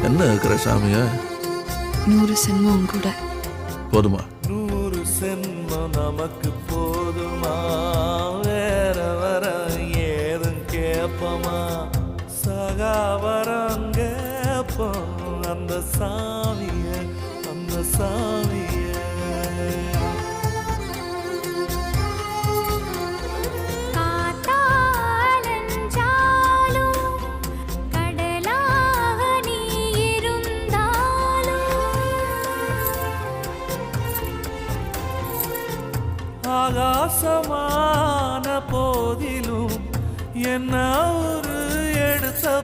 என்ன இருக்கிற சாமிய 100 சென்மம் கூட போதுமா? 100 சென்மம் நமக்கு போதுமா? வேற வர ஏதும் கேப்பமா? சகாவரம் கேப்போம் அந்த சாமிய, அந்த சாமிய. ஆகாசமா